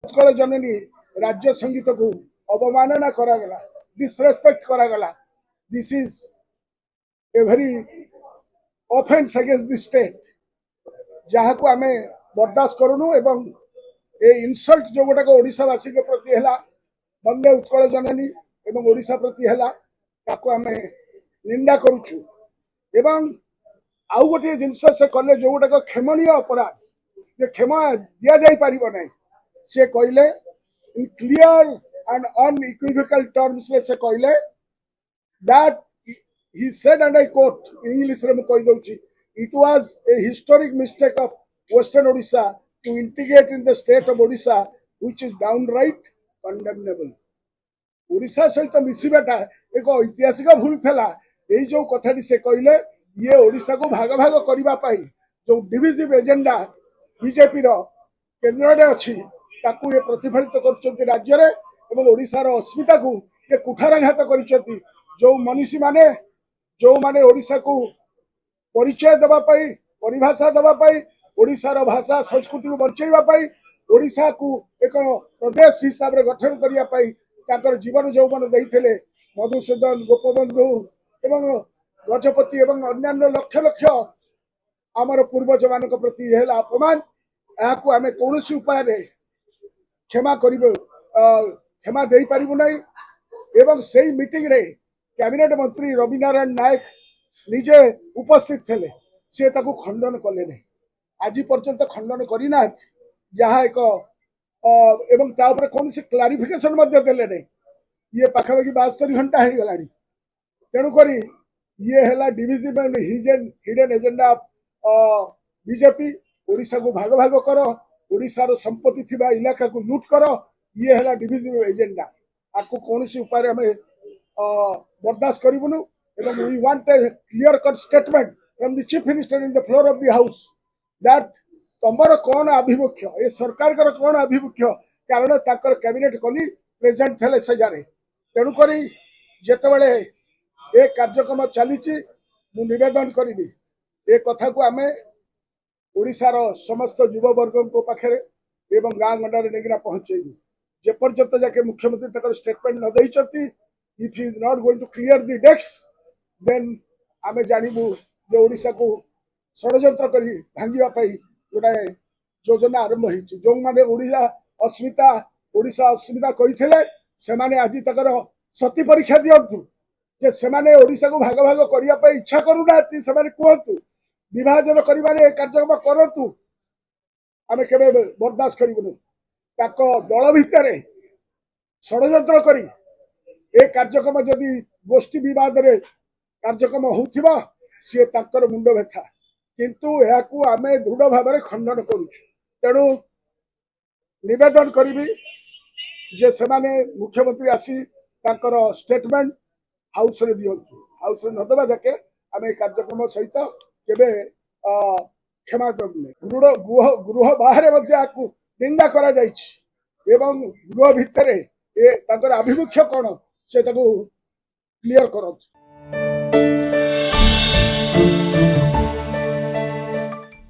उत्कल जननी राज्य संगीत को अवमानना करागला, डिसरेस्पेक्ट करागला. This is a very offence against the state जहाँ को आम बर्दाश्त करूनु एवं ए इनसल्ट जो गोटाक ओडिशावासी के प्रति है वंदे उत्कल जननी एवं ओडिशा प्रति है आम निंदा करुचु एवं आउ गोटे जिनस से कले जो गोटाक क्षमणीय अपराध जे क्षमा दि जाई परिबो नै से कहले in clear and unequivocal terms से कहले that he said, and I quote English रे कहि दउची, it was a historic mistake of Western Odisha to integrate in the state of Odisha which is downright condemnable. Odisha सहित मिसिबाटा एक ऐतिहासिक भूल थला एई जो कथाटी से कहले ये ओडिशा को भाग भाग करबा पाई जो डिविजिव एजेंडा बीजेपी रो केंद्र रे अछि ताकू ये प्रतिफलित करचंती राज्य रे एवं ओडिशा रो अस्मिता को ये कुठारघात करचंती जो मनीषी माने जो माने ओडिशा को परिचय देवाई परिभाषा देवाई ओडिशा रो भाषा संस्कृति को बचाई ओडिशा को एक प्रदेश हिसाब रे गठन करने जीवन यौवन देते मधुसूदन गोपबंधु एवं गजपति एवं अन्य लक्ष लक्ष आमर पूर्वज मान प्रति यह अपमान या आम कौन उपाय क्षमा कर क्षमा दे पारू ना एवं से मीटिंग रे कैबिनेट मंत्री रवि नारायण नायक निजे उपस्थित थे सी खंडन कले आज पर्यंत खंडन करना जहाँ एक एवं कौन से क्लारिफिकेशन देले नहीं ये पाखापाखि 72 घंटा हो गला तेणुक ये है divisive hidden agenda BJP Odisha को भाग भाग कर ओडिशार संपत्ति थिबा इलाका को लूट कर ये है डिविजिव एजेंडा आपको कौन उपाय आम बर्दाश्त करूँ एवं we want a clear cut statement from the chief minister in the floor of the house that तुमर कौन आभिमुख्य ये सरकार कौन आभिमुख्य कारण ताकर कैबिनेट कली प्रेजेंट थे से जारे तेणुक जितेबाला ए कार्यक्रम चली निवेदन करी ए कथा को आम ओडिशार समस्त युववर्ग पाखे एवं गाँ गंडारे नहीं पहुंचेबू जेपर्यंत जाके मुख्यमंत्री स्टेटमेंट न देइचंती if he is not going to clear the decks then आमे जानबू जे ओडिशा को षड्यंत्र करी भांगिबा पई गोटा योजना आरंभ होइछि जो माने ओडिशा अस्मिता कहिथिले से माने आज तकर सती परीक्षा दियंतु जे से माने ओडिशा को भाग भाग करिया पई इच्छा करूना से माने कहतु विभाजन करिबारे कार्यक्रम करतु आमे केबे बर्दाश्त करिबुनु ताको दल भितरे षड्यंत्र करी ए कार्यक्रम जदि गोष्ठी बद कार्यक्रम होउथिबा सी ताकर मुंड व्यथा किंतु याकू आमे दृढ़ भाव में खंडन करुछु तेणु निवेदन करी जे से माने मुख्यमंत्री आसी ताकर स्टेटमेंट हाउस रे दियंतु हाउस रे नदबा जाके आमे कार्यक्रम सहित केबे क्षमा करूने गृह बाहर निंदा करा जाइछि एवं गृह भितरे ए ताकर आभिमुख्य कौन से क्लियर करत।